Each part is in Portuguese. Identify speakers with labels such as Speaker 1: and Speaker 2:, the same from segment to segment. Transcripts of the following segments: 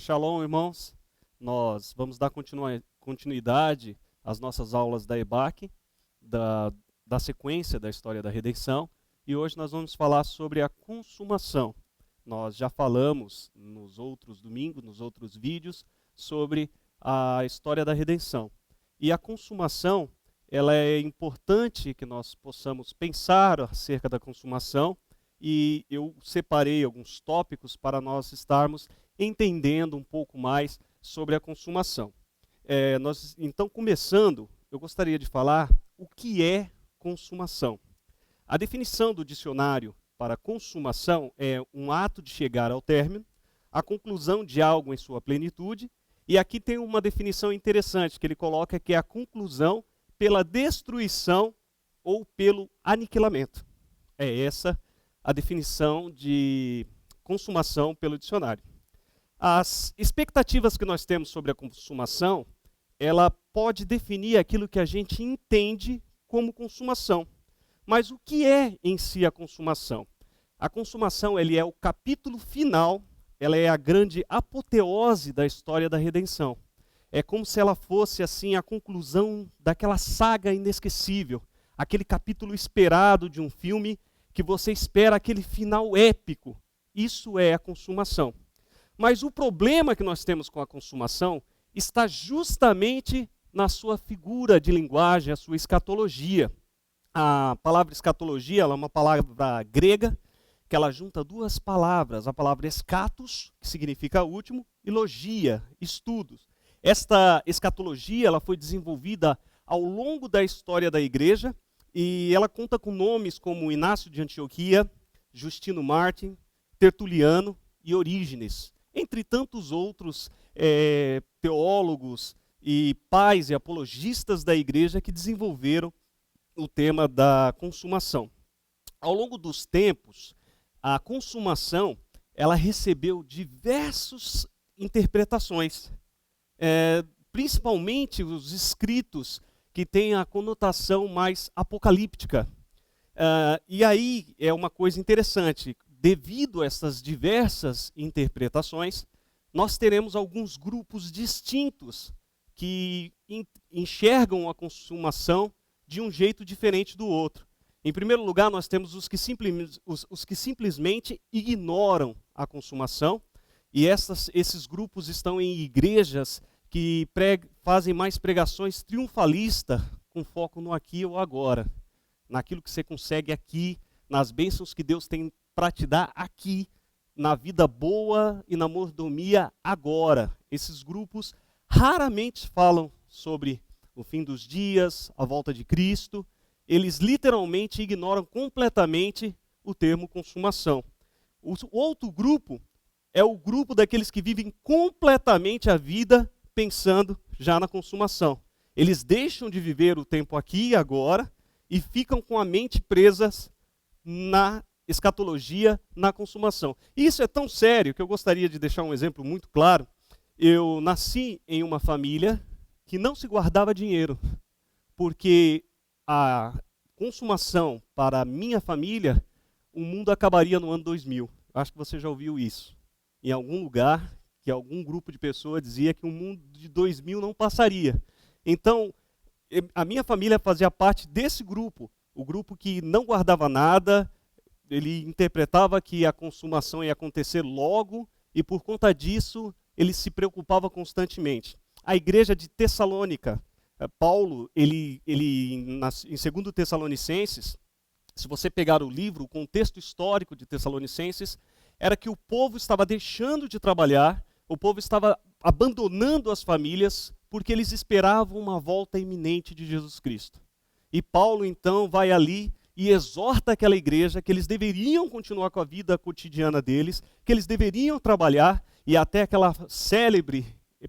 Speaker 1: Shalom, irmãos. Nós vamos dar continuidade às nossas aulas da EBAC, da sequência da história da redenção, e hoje nós vamos falar sobre a consumação. Nós já falamos nos outros domingos, nos outros vídeos, sobre a história da redenção. E a consumação, ela é importante que nós possamos pensar acerca da consumação, e eu separei alguns tópicos para nós estarmos entendendo um pouco mais sobre a consumação. Então, começando, eu gostaria de falar o que é consumação. A definição do dicionário para consumação é um ato de chegar ao término, a conclusão de algo em sua plenitude, e aqui tem uma definição interessante que ele coloca, que é a conclusão pela destruição ou pelo aniquilamento. É essa a definição de consumação pelo dicionário. As expectativas que nós temos sobre a consumação, ela pode definir aquilo que a gente entende como consumação. Mas o que é em si a consumação? A consumação, ele é o capítulo final, ela é a grande apoteose da história da redenção. É como se ela fosse assim a conclusão daquela saga inesquecível, aquele capítulo esperado de um filme que você espera aquele final épico. Isso é a consumação. Mas o problema que nós temos com a consumação está justamente na sua figura de linguagem, a sua escatologia. A palavra escatologia, ela é uma palavra grega, que ela junta duas palavras, a palavra escatos, que significa último, e logia, estudos. Esta escatologia, ela foi desenvolvida ao longo da história da igreja, e ela conta com nomes como Inácio de Antioquia, Justino Mártir, Tertuliano e Orígenes, entre tantos outros teólogos e pais e apologistas da igreja que desenvolveram o tema da consumação. Ao longo dos tempos, a consumação ela recebeu diversas interpretações, principalmente os escritos que têm a conotação mais apocalíptica. E aí é uma coisa interessante, devido a essas diversas interpretações, nós teremos alguns grupos distintos que enxergam a consumação de um jeito diferente do outro. Em primeiro lugar, nós temos os que simplesmente ignoram a consumação, e esses grupos estão em igrejas que fazem mais pregações triunfalistas, com foco no aqui ou agora, naquilo que você consegue aqui, nas bênçãos que Deus tem para te dar aqui, na vida boa e na mordomia agora. Esses grupos raramente falam sobre o fim dos dias, a volta de Cristo. Eles literalmente ignoram completamente o termo consumação. O outro grupo é o grupo daqueles que vivem completamente a vida pensando já na consumação. Eles deixam de viver o tempo aqui e agora e ficam com a mente presas na escatologia, na consumação. E isso é tão sério que eu gostaria de deixar um exemplo muito claro. Eu nasci em uma família que não se guardava dinheiro, porque a consumação para a minha família, o mundo acabaria no ano 2000. Acho que você já ouviu isso. Em algum lugar, que algum grupo de pessoas dizia que o mundo de 2000 não passaria. Então, a minha família fazia parte desse grupo, o grupo que não guardava nada. Ele interpretava que a consumação ia acontecer logo, e por conta disso, ele se preocupava constantemente. A igreja de Tessalônica, Paulo, em 2 Tessalonicenses, se você pegar o livro, o contexto histórico de Tessalonicenses, era que o povo estava deixando de trabalhar, o povo estava abandonando as famílias, porque eles esperavam uma volta iminente de Jesus Cristo. E Paulo, então, vai ali e exorta aquela igreja que eles deveriam continuar com a vida cotidiana deles, que eles deveriam trabalhar, e até aquela célebre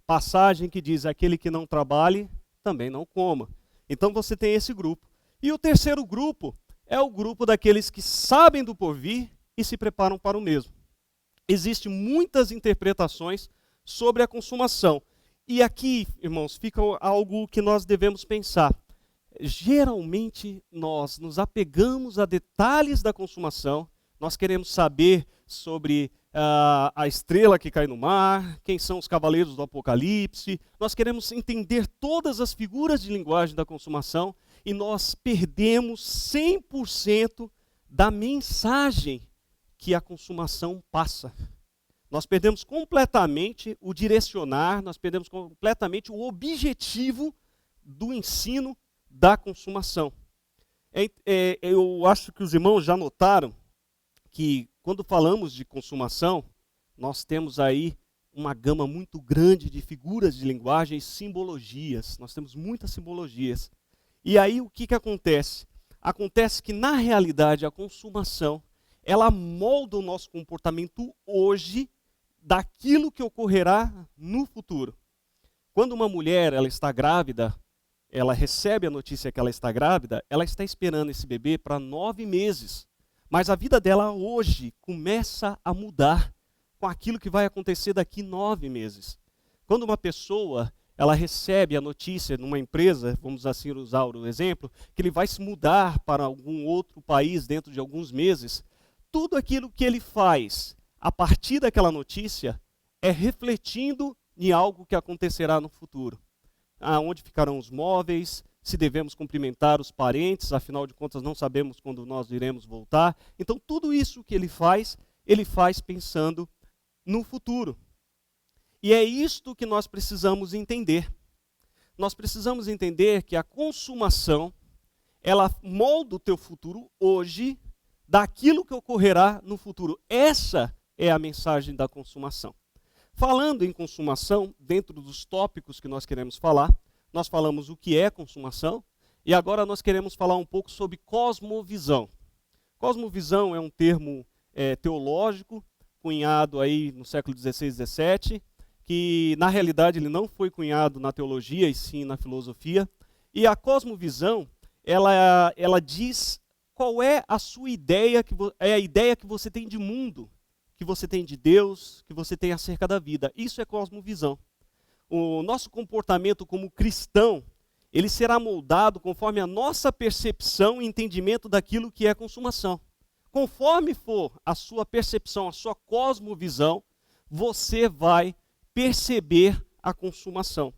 Speaker 1: passagem que diz: aquele que não trabalhe, também não coma. Então você tem esse grupo. E o terceiro grupo é o grupo daqueles que sabem do porvir e se preparam para o mesmo. Existem muitas interpretações sobre a consumação. E aqui, irmãos, fica algo que nós devemos pensar. Geralmente nós nos apegamos a detalhes da consumação, nós queremos saber sobre a estrela que cai no mar, quem são os cavaleiros do Apocalipse. Nós queremos entender todas as figuras de linguagem da consumação e nós perdemos 100% da mensagem que a consumação passa. Nós perdemos completamente o direcionar, nós perdemos completamente o objetivo do ensino da consumação. Eu acho que os irmãos já notaram que quando falamos de consumação, nós temos aí uma gama muito grande de figuras de linguagem e simbologias. Nós temos muitas simbologias. E aí o que acontece? Acontece que na realidade a consumação, ela molda o nosso comportamento hoje daquilo que ocorrerá no futuro. Quando uma mulher ela está grávida, ela recebe a notícia que ela está grávida, ela está esperando esse bebê para 9 meses. Mas a vida dela hoje começa a mudar com aquilo que vai acontecer daqui 9 meses. Quando uma pessoa ela recebe a notícia numa empresa, vamos assim usar o exemplo, que ele vai se mudar para algum outro país dentro de alguns meses, tudo aquilo que ele faz a partir daquela notícia é refletindo em algo que acontecerá no futuro. Onde ficarão os móveis, se devemos cumprimentar os parentes, afinal de contas não sabemos quando nós iremos voltar. Então tudo isso que ele faz pensando no futuro. E é isto que nós precisamos entender. Nós precisamos entender que a consumação, ela molda o teu futuro hoje daquilo que ocorrerá no futuro. Essa é a mensagem da consumação. Falando em consumação, dentro dos tópicos que nós queremos falar, nós falamos o que é consumação e agora nós queremos falar um pouco sobre cosmovisão. Cosmovisão é um termo teológico, cunhado aí no século XVI e XVII, que na realidade ele não foi cunhado na teologia e sim na filosofia. E a cosmovisão, ela diz qual é a sua ideia, é a ideia que você tem de mundo, que você tem de Deus, que você tem acerca da vida. Isso é cosmovisão. O nosso comportamento como cristão, ele será moldado conforme a nossa percepção e entendimento daquilo que é consumação. Conforme for a sua percepção, a sua cosmovisão, você vai perceber a consumação.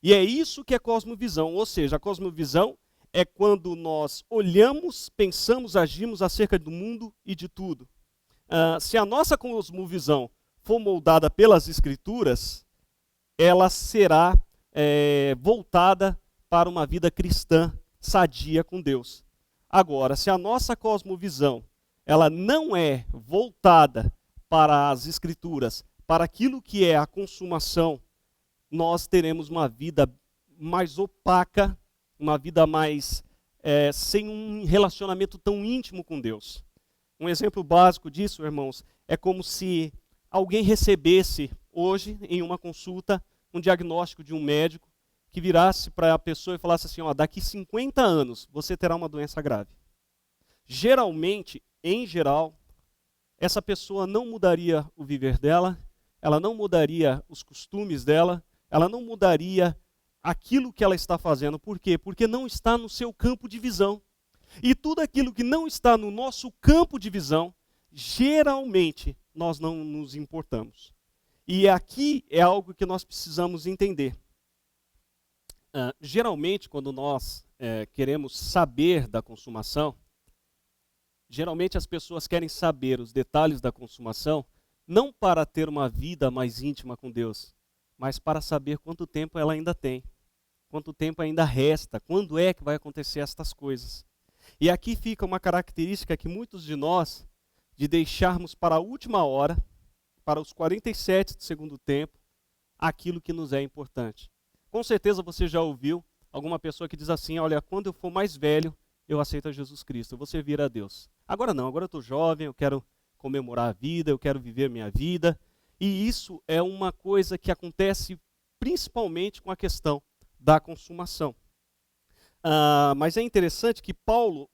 Speaker 1: E é isso que é cosmovisão, ou seja, a cosmovisão é quando nós olhamos, pensamos, agimos acerca do mundo e de tudo. Se a nossa cosmovisão for moldada pelas Escrituras, ela será voltada para uma vida cristã sadia com Deus. Agora, se a nossa cosmovisão ela não é voltada para as Escrituras, para aquilo que é a consumação, nós teremos uma vida mais opaca, uma vida mais sem um relacionamento tão íntimo com Deus. Um exemplo básico disso, irmãos, é como se alguém recebesse hoje, em uma consulta, um diagnóstico de um médico que virasse para a pessoa e falasse assim, daqui 50 anos você terá uma doença grave. Geralmente, em geral, essa pessoa não mudaria o viver dela, ela não mudaria os costumes dela, ela não mudaria aquilo que ela está fazendo. Por quê? Porque não está no seu campo de visão. E tudo aquilo que não está no nosso campo de visão, geralmente nós não nos importamos. E aqui é algo que nós precisamos entender. Geralmente, quando nós queremos saber da consumação, geralmente as pessoas querem saber os detalhes da consumação, não para ter uma vida mais íntima com Deus, mas para saber quanto tempo ela ainda tem, quanto tempo ainda resta, quando é que vai acontecer estas coisas. E aqui fica uma característica que muitos de nós, de deixarmos para a última hora, para os 47 do segundo tempo, aquilo que nos é importante. Com certeza você já ouviu alguma pessoa que diz assim, olha, quando eu for mais velho, eu aceito a Jesus Cristo, eu vou servir a Deus. Agora não, agora eu estou jovem, eu quero comemorar a vida, eu quero viver minha vida. E isso é uma coisa que acontece principalmente com a questão da consumação. Mas é interessante que Paulo,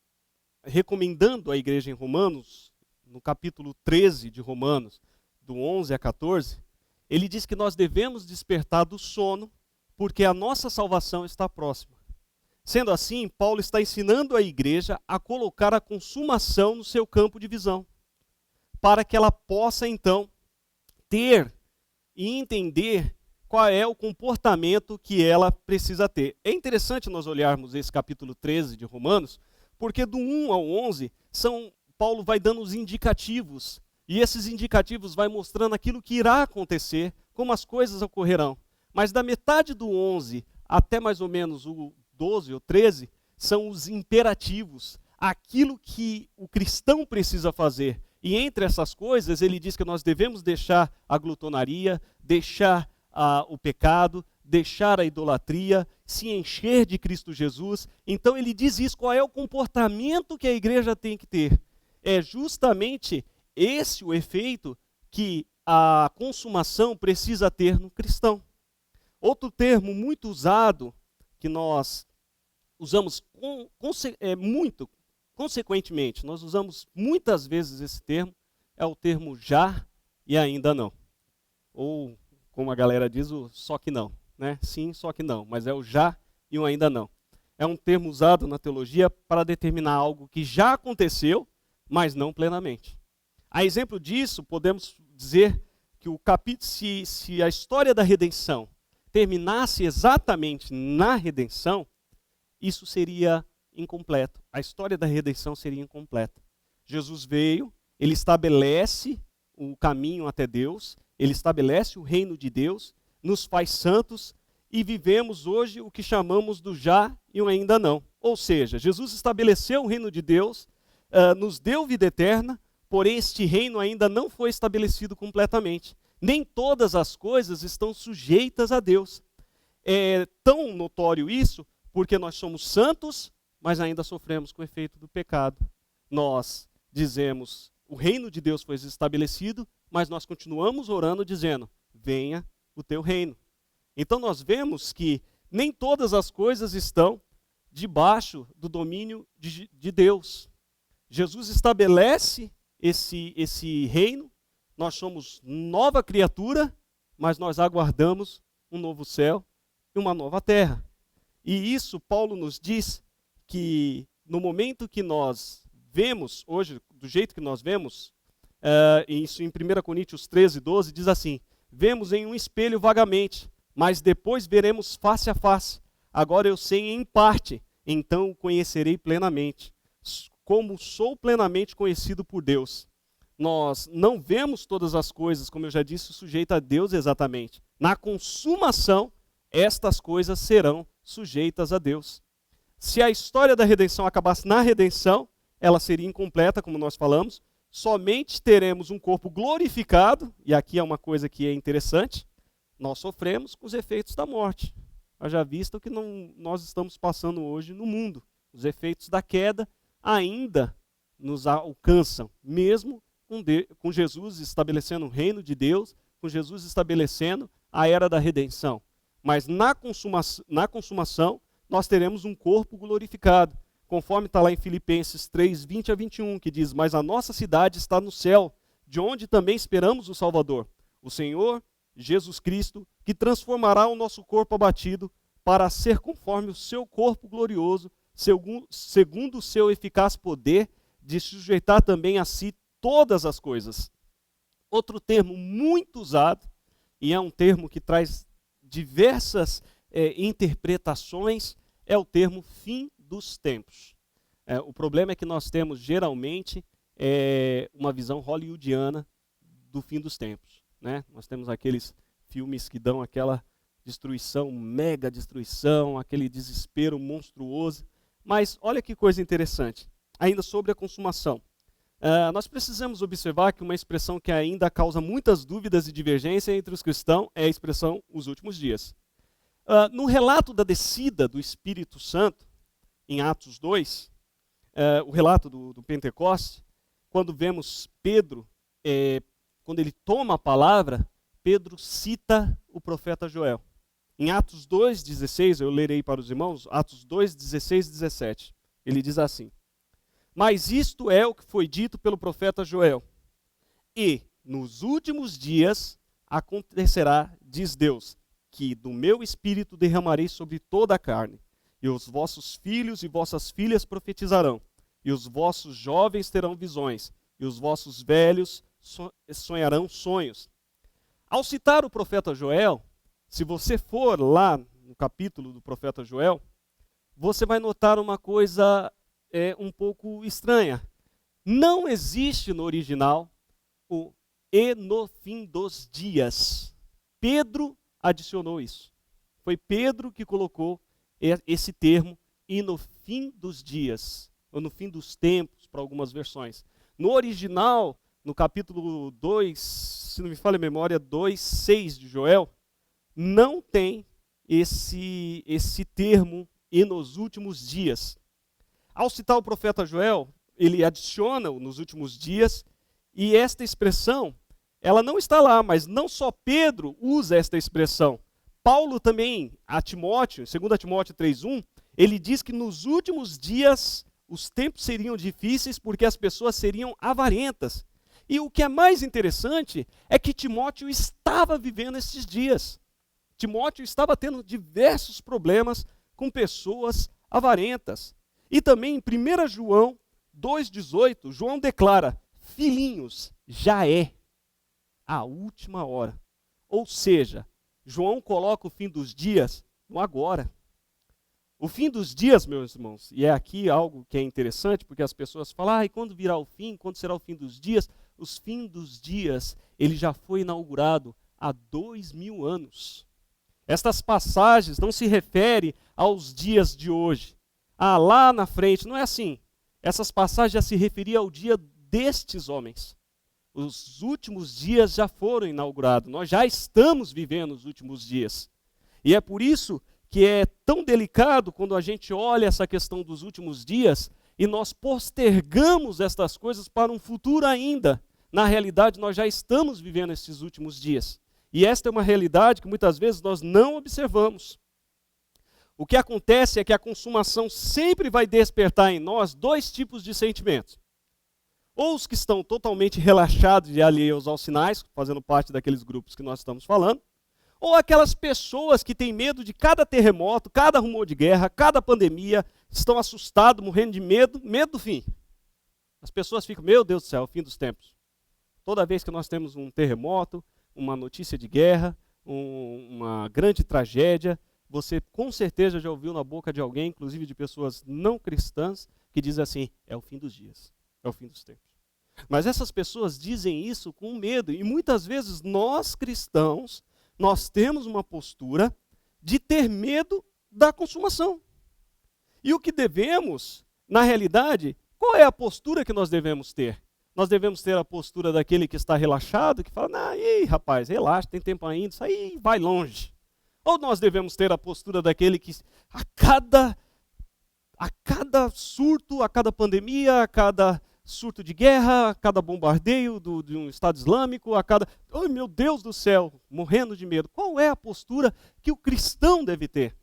Speaker 1: recomendando à igreja em Romanos, no capítulo 13 de Romanos, do 11 a 14, ele diz que nós devemos despertar do sono, porque a nossa salvação está próxima. Sendo assim, Paulo está ensinando a igreja a colocar a consumação no seu campo de visão, para que ela possa, então, ter e entender qual é o comportamento que ela precisa ter. É interessante nós olharmos esse capítulo 13 de Romanos, porque do 1 ao 11, Paulo vai dando os indicativos, e esses indicativos vai mostrando aquilo que irá acontecer, como as coisas ocorrerão. Mas da metade do 11 até mais ou menos o 12 ou 13, são os imperativos, aquilo que o cristão precisa fazer. E entre essas coisas, ele diz que nós devemos deixar a glutonaria, deixar o pecado, deixar a idolatria, se encher de Cristo Jesus. Então ele diz isso, qual é o comportamento que a igreja tem que ter. É justamente esse o efeito que a consumação precisa ter no cristão. Outro termo muito usado, que nós usamos muito consequentemente, nós usamos muitas vezes esse termo, é o termo já e ainda não. Ou, como a galera diz, o só que não, né? Sim, só que não, mas é o já e o ainda não. É um termo usado na teologia para determinar algo que já aconteceu, mas não plenamente. A exemplo disso, podemos dizer que o capítulo, se a história da redenção terminasse exatamente na redenção, isso seria incompleto. A história da redenção seria incompleta. Jesus veio, ele estabelece o caminho até Deus, ele estabelece o reino de Deus, nos faz santos e vivemos hoje o que chamamos do já e o ainda não. Ou seja, Jesus estabeleceu o reino de Deus, nos deu vida eterna, porém este reino ainda não foi estabelecido completamente. Nem todas as coisas estão sujeitas a Deus. É tão notório isso porque nós somos santos, mas ainda sofremos com o efeito do pecado. Nós dizemos, o reino de Deus foi estabelecido, mas nós continuamos orando dizendo, venha o teu reino. Então nós vemos que nem todas as coisas estão debaixo do domínio de Deus. Jesus estabelece esse reino, nós somos nova criatura, mas nós aguardamos um novo céu e uma nova terra. E isso Paulo nos diz que no momento que nós vemos, hoje, do jeito que nós vemos, isso em 1 Coríntios 13, 12, diz assim, vemos em um espelho vagamente, mas depois veremos face a face. Agora eu sei em parte, então o conhecerei plenamente, como sou plenamente conhecido por Deus. Nós não vemos todas as coisas, como eu já disse, sujeita a Deus exatamente. Na consumação, estas coisas serão sujeitas a Deus. Se a história da redenção acabasse na redenção, ela seria incompleta, como nós falamos. Somente teremos um corpo glorificado, e aqui é uma coisa que é interessante, nós sofremos com os efeitos da morte. Haja vista o que nós estamos passando hoje no mundo. Os efeitos da queda ainda nos alcançam, mesmo com Jesus estabelecendo o reino de Deus, com Jesus estabelecendo a era da redenção. Mas na consumação, nós teremos um corpo glorificado, conforme está lá em Filipenses 3, 20 a 21, que diz, mas a nossa cidade está no céu, de onde também esperamos o Salvador, o Senhor Jesus Cristo, que transformará o nosso corpo abatido para ser conforme o seu corpo glorioso, segundo o seu eficaz poder de sujeitar também a si todas as coisas. Outro termo muito usado, e é um termo que traz diversas interpretações, é o termo fim dos tempos. O problema é que nós temos geralmente uma visão hollywoodiana do fim dos tempos, né? Nós temos aqueles filmes que dão aquela destruição, mega destruição, aquele desespero monstruoso. Mas olha que coisa interessante, ainda sobre a consumação. Nós precisamos observar que uma expressão que ainda causa muitas dúvidas e divergência entre os cristãos é a expressão os últimos dias. No relato da descida do Espírito Santo, em Atos 2, o relato do Pentecoste, quando vemos Pedro, quando ele toma a palavra, Pedro cita o profeta Joel. Em Atos 2,16, eu lerei para os irmãos, Atos 2,16 e 17, ele diz assim, mas isto é o que foi dito pelo profeta Joel. E nos últimos dias acontecerá, diz Deus, que do meu espírito derramarei sobre toda a carne, e os vossos filhos e vossas filhas profetizarão, e os vossos jovens terão visões, e os vossos velhos sonharão sonhos. Ao citar o profeta Joel, se você for lá no capítulo do profeta Joel, você vai notar uma coisa um pouco estranha. Não existe no original o "e no fim dos dias". Pedro adicionou isso. Foi Pedro que colocou esse termo "e no fim dos dias", ou no fim dos tempos, para algumas versões. No original, no capítulo 2, se não me falha a memória, 2:6 de Joel, não tem esse termo "e nos últimos dias". Ao citar o profeta Joel, ele adiciona o "nos últimos dias", e esta expressão, ela não está lá, mas não só Pedro usa esta expressão. Paulo também, a Timóteo, 2 Timóteo 3:1, ele diz que nos últimos dias os tempos seriam difíceis porque as pessoas seriam avarentas. E o que é mais interessante é que Timóteo estava vivendo esses dias. Timóteo estava tendo diversos problemas com pessoas avarentas. E também em 1 João 2,18, João declara: filhinhos, já é a última hora. Ou seja, João coloca o fim dos dias no agora. O fim dos dias, meus irmãos, e é aqui algo que é interessante, porque as pessoas falam, e quando virá o fim, quando será o fim dos dias? Os fins dos dias, ele já foi inaugurado há 2000 anos. Estas passagens não se referem aos dias de hoje. Lá na frente, não é assim. Essas passagens já se referiam ao dia destes homens. Os últimos dias já foram inaugurados. Nós já estamos vivendo os últimos dias. E é por isso que é tão delicado quando a gente olha essa questão dos últimos dias e nós postergamos estas coisas para um futuro ainda. Na realidade, nós já estamos vivendo esses últimos dias. E esta é uma realidade que muitas vezes nós não observamos. O que acontece é que a consumação sempre vai despertar em nós dois tipos de sentimentos. Ou os que estão totalmente relaxados e alheios aos sinais, fazendo parte daqueles grupos que nós estamos falando, ou aquelas pessoas que têm medo de cada terremoto, cada rumor de guerra, cada pandemia, estão assustados, morrendo de medo do fim. As pessoas ficam, meu Deus do céu, é o fim dos tempos. Toda vez que nós temos um terremoto, uma notícia de guerra, uma grande tragédia, você com certeza já ouviu na boca de alguém, inclusive de pessoas não cristãs, que diz assim, é o fim dos dias, é o fim dos tempos. Mas essas pessoas dizem isso com medo, e muitas vezes nós cristãos, nós temos uma postura de ter medo da consumação. E o que devemos, na realidade, qual é a postura que nós devemos ter? Nós devemos ter a postura daquele que está relaxado, que fala, rapaz, relaxa, tem tempo ainda, isso aí vai longe. Ou nós devemos ter a postura daquele que a cada surto, a cada pandemia, a cada surto de guerra, a cada bombardeio de um Estado Islâmico, oh meu Deus do céu, morrendo de medo. Qual é a postura que o cristão deve ter?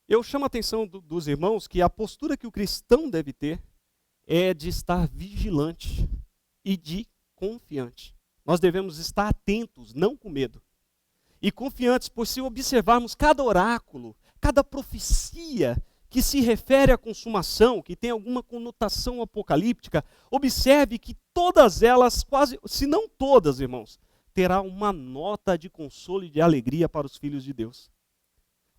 Speaker 1: Eu chamo a atenção dos irmãos que a postura que o cristão deve ter é de estar vigilante e de confiante. Nós devemos estar atentos, não com medo. E confiantes, pois se observarmos cada oráculo, cada profecia que se refere à consumação, que tem alguma conotação apocalíptica, observe que todas elas, quase, se não todas, irmãos, terá uma nota de consolo e de alegria para os filhos de Deus.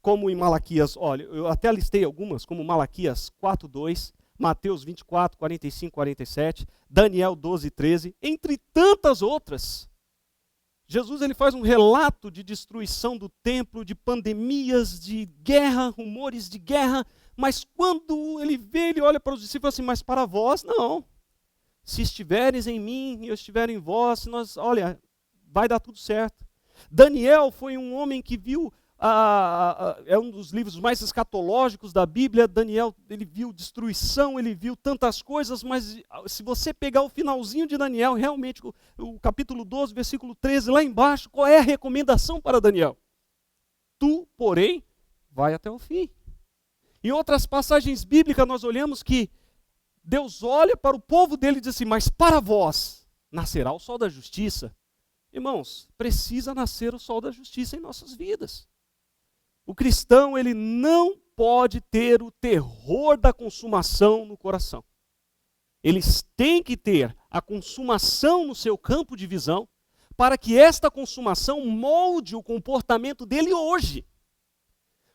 Speaker 1: Como em Malaquias, olha, eu até listei algumas, como Malaquias 4:2, Mateus 24, 45, 47, Daniel 12, 13, entre tantas outras. Jesus ele faz um relato de destruição do templo, de pandemias, de guerra, rumores de guerra, mas quando ele vê, ele olha para os discípulos assim, mas para vós não. Se estiveres em mim e eu estiver em vós, olha, vai dar tudo certo. Daniel foi um homem que viu, é um dos livros mais escatológicos da Bíblia. Daniel, ele viu destruição, ele viu tantas coisas, mas se você pegar o finalzinho de Daniel, realmente o capítulo 12, versículo 13, lá embaixo, qual é a recomendação para Daniel? Tu, porém, vai até o fim. Em outras passagens bíblicas nós olhamos que Deus olha para o povo dele e diz assim, mas para vós nascerá o sol da justiça. Irmãos, precisa nascer o sol da justiça em nossas vidas. O cristão, ele não pode ter o terror da consumação no coração. Eles têm que ter a consumação no seu campo de visão, para que esta consumação molde o comportamento dele hoje.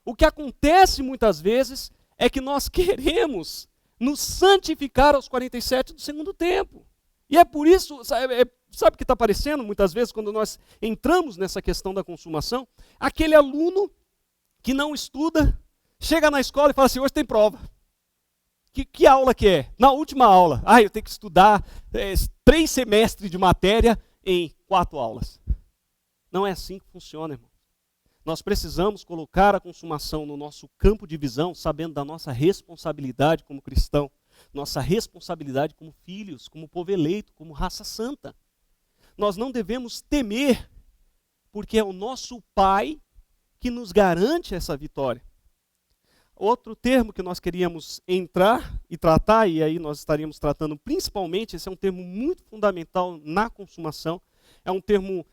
Speaker 1: O que acontece muitas vezes é que nós queremos nos santificar aos 47 do segundo tempo. E é por isso, sabe o que está aparecendo muitas vezes quando nós entramos nessa questão da consumação? Aquele aluno que não estuda, chega na escola e fala assim, hoje tem prova. Que aula que é? Na última aula. Eu tenho que estudar 3 semestres de matéria em 4 aulas. Não é assim que funciona, irmão. Nós precisamos colocar a consumação no nosso campo de visão, sabendo da nossa responsabilidade como cristão, nossa responsabilidade como filhos, como povo eleito, como raça santa. Nós não devemos temer, porque é o nosso Pai que nos garante essa vitória. Outro termo que nós queríamos entrar e tratar, e aí nós estaríamos tratando principalmente, esse é um termo muito fundamental na consumação, é um termo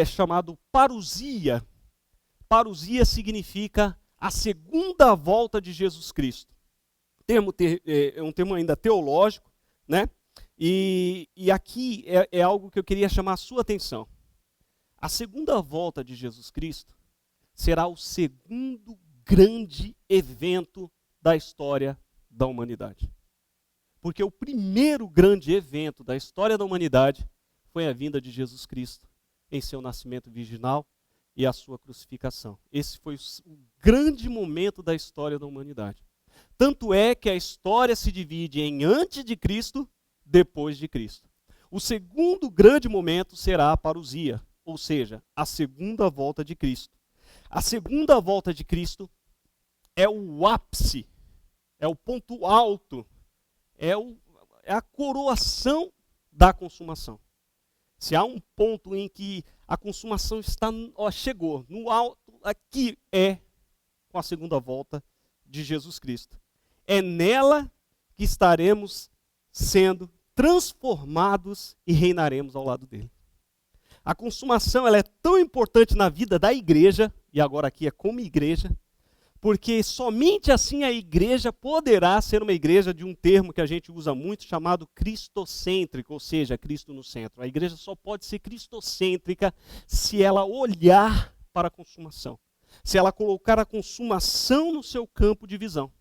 Speaker 1: chamado parousia. Parousia significa a segunda volta de Jesus Cristo. É um termo ainda teológico, né? E aqui é algo que eu queria chamar a sua atenção. A segunda volta de Jesus Cristo será o segundo grande evento da história da humanidade. Porque o primeiro grande evento da história da humanidade foi a vinda de Jesus Cristo em seu nascimento virginal e a sua crucificação. Esse foi o grande momento da história da humanidade. Tanto é que a história se divide em antes de Cristo, depois de Cristo. O segundo grande momento será a parousia, ou seja, a segunda volta de Cristo. A segunda volta de Cristo é o ápice, é o ponto alto, é a coroação da consumação. Se há um ponto em que a consumação chegou no alto, aqui é com a segunda volta de Jesus Cristo. É nela que estaremos sendo transformados e reinaremos ao lado dele. A consumação ela é tão importante na vida da igreja, e agora aqui é como igreja, porque somente assim a igreja poderá ser uma igreja de um termo que a gente usa muito, chamado cristocêntrico, ou seja, Cristo no centro. A igreja só pode ser cristocêntrica se ela olhar para a consumação, se ela colocar a consumação no seu campo de visão.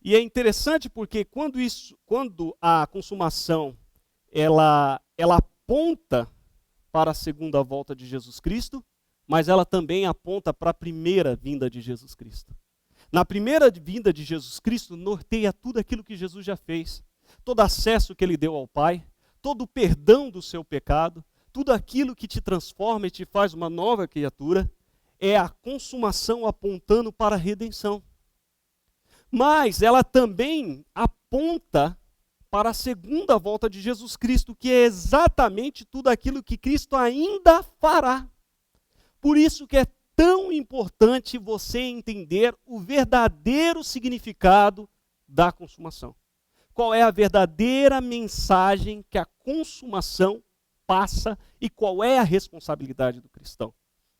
Speaker 1: E é interessante porque quando a consumação ela aponta para a segunda volta de Jesus Cristo, mas ela também aponta para a primeira vinda de Jesus Cristo. Na primeira vinda de Jesus Cristo, norteia tudo aquilo que Jesus já fez, todo acesso que ele deu ao Pai, todo o perdão do seu pecado, tudo aquilo que te transforma e te faz uma nova criatura, é a consumação apontando para a redenção. Mas ela também aponta para a segunda volta de Jesus Cristo, que é exatamente tudo aquilo que Cristo ainda fará. Por isso que é tão importante você entender o verdadeiro significado da consumação. Qual é a verdadeira mensagem que a consumação passa e qual é a responsabilidade do cristão.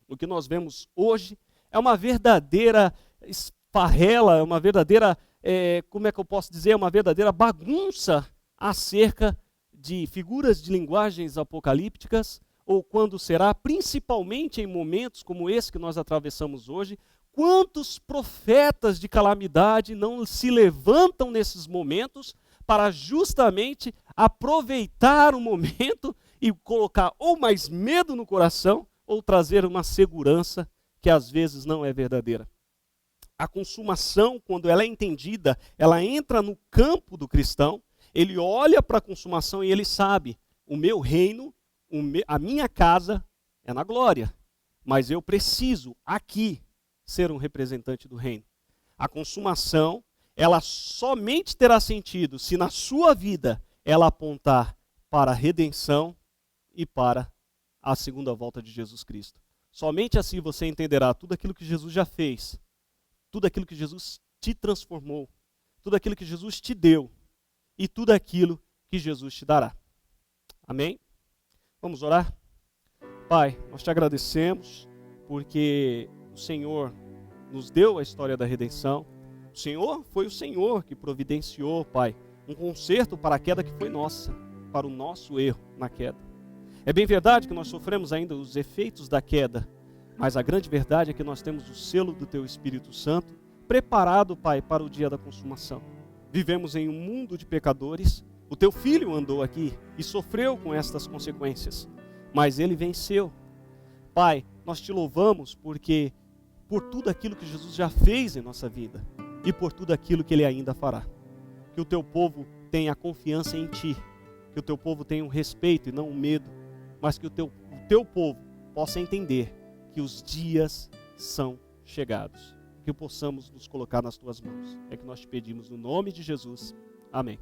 Speaker 1: O que nós vemos hoje é uma verdadeira esfarrela, uma verdadeira, como é que eu posso dizer, uma verdadeira bagunça acerca de figuras de linguagens apocalípticas, ou quando será, principalmente em momentos como esse que nós atravessamos hoje, quantos profetas de calamidade não se levantam nesses momentos para justamente aproveitar o momento e colocar ou mais medo no coração, ou trazer uma segurança que às vezes não é verdadeira. A consumação, quando ela é entendida, ela entra no campo do cristão, ele olha para a consumação e ele sabe, o meu reino, a minha casa é na glória, mas eu preciso aqui ser um representante do reino. A consumação, ela somente terá sentido se na sua vida ela apontar para a redenção e para a segunda volta de Jesus Cristo. Somente assim você entenderá tudo aquilo que Jesus já fez, tudo aquilo que Jesus te transformou, tudo aquilo que Jesus te deu e tudo aquilo que Jesus te dará. Amém? Vamos orar? Pai, nós te agradecemos porque o Senhor nos deu a história da redenção. O Senhor foi o Senhor que providenciou, Pai, um conserto para a queda que foi nossa, para o nosso erro na queda. É bem verdade que nós sofremos ainda os efeitos da queda, mas a grande verdade é que nós temos o selo do Teu Espírito Santo preparado, Pai, para o dia da consumação. Vivemos em um mundo de pecadores. O Teu Filho andou aqui e sofreu com estas consequências, mas Ele venceu. Pai, nós Te louvamos porque por tudo aquilo que Jesus já fez em nossa vida e por tudo aquilo que Ele ainda fará. Que o Teu povo tenha confiança em Ti, que o Teu povo tenha um respeito e não um medo, mas que o teu povo possa entender que os dias são chegados. Que possamos nos colocar nas Tuas mãos. É que nós Te pedimos no nome de Jesus. Amém.